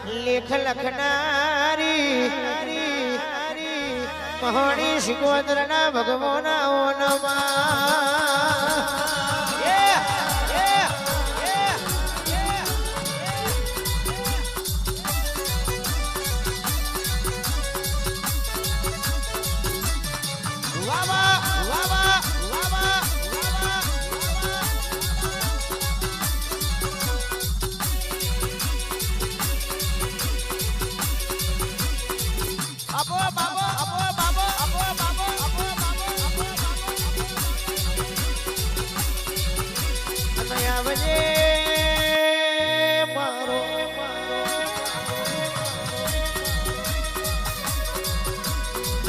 લેખ લખનારી મહોણી શિકોતરના ભગવાના ઓનમાં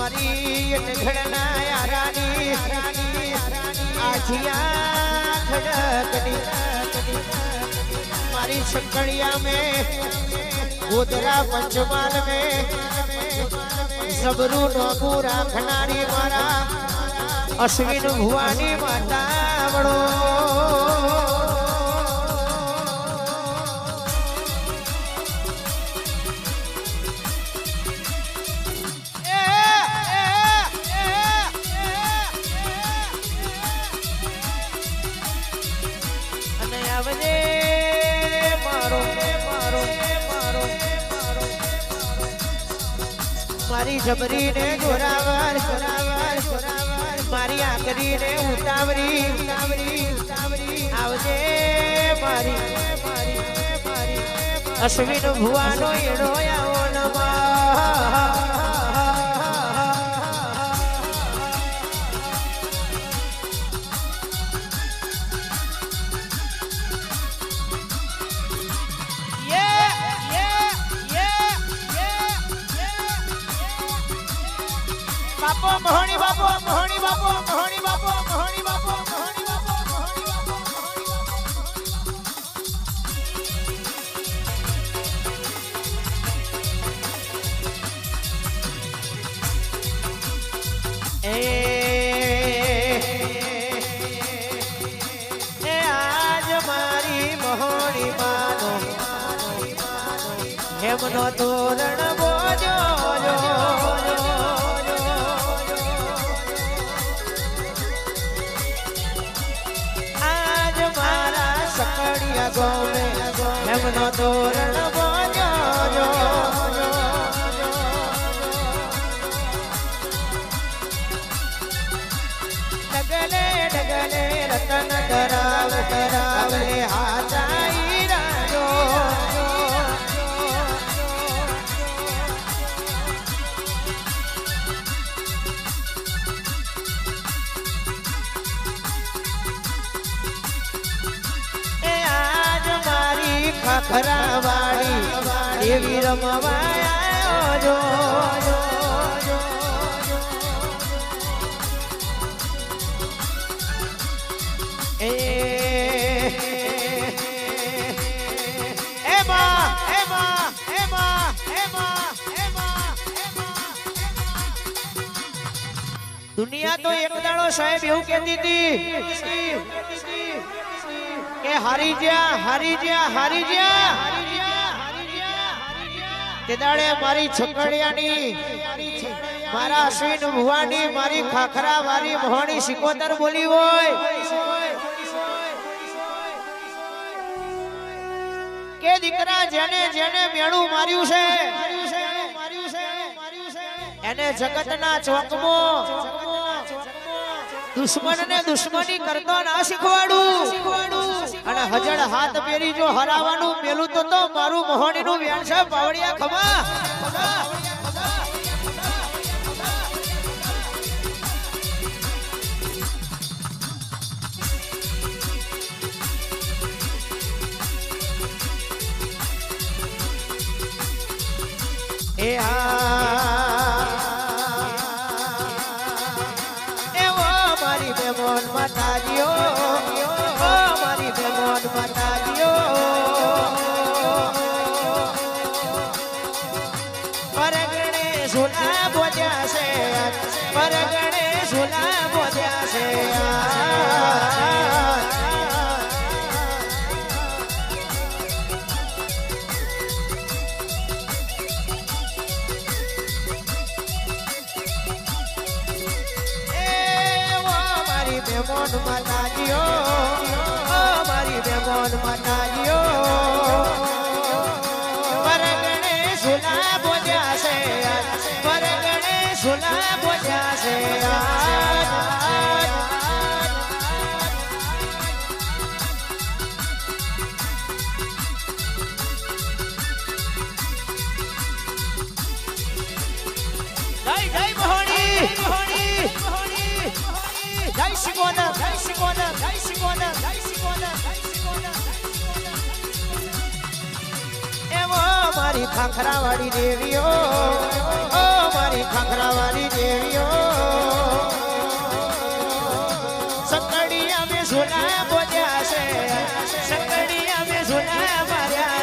મારી ઘડના યારાની આખિયા ખડકની મારી શંકરિયા में ગોધરા પંચમાલ में સબરૂ નોકુ રાખનારી મારા અશ્વિન ભુવાની માતા વડો મારી જબરી ને જોરાવર મારી આકરી ને ઉતાવરી આવજે મારી અશ્વિન ભુવાનો એડો આવો નમા બાપો મહોણી બાપો મહોણી બાપો મહોણી બાપો મહોણી બાપો મહોણી બાપો મહોણી બાપો એ આજ મારી મહોણી માનો હેમનો તોરણ બોજો સકડિયા ગોમે હેમનો તોરણ બોજો ડગલે ડગલે રતન ધરાવે હાચાઈ રાજો ખાખરા વાળી દેવી રમવાયા જો દુનિયા તો એક દાડો સાહેબ એવું કહેતી હતી કે હારી જ્યા તે દાડે મારી છકડિયાની મારા અશ્વિન ભુવાની મારી ખાખરા વારી મહોણી શિકોતર બોલી હોય કે દીકરા જેને જેને મેણું માર્યું છે એને જગતના ચોકમાં દુશ્મનને દુશ્મની કરતો ના શીખવાડું અને હજળ હાથ પેરી જો હરાવાનું પેલું તો મારું મહોણીનું વ્યાણ છે પાવડિયા ખમા એ મારી બેમોન માતાજીઓ મારી બેમોન માતાજીઓ પરગણે સુલા બોધ્યા છે પરગણે સુલા બોધ્યા છે મેમોન માતાજીઓ મારી મેમોન માતાજીઓ પરગણે સુલા બોલ્યા છે પરગણે સુલા બોલ્યા છે જય મહોણી જય શિકોના જય શિકોના જય શિકોના જય શિકોના જય શિકોના એવો મારી ખાખરાવાળી દેવીઓ ઓ મારી ખાખરાવાળી દેવીઓ સંકડિયા મે ઝોલા બોલ્યા છે સંકડિયા મે ઝોલા માર્યા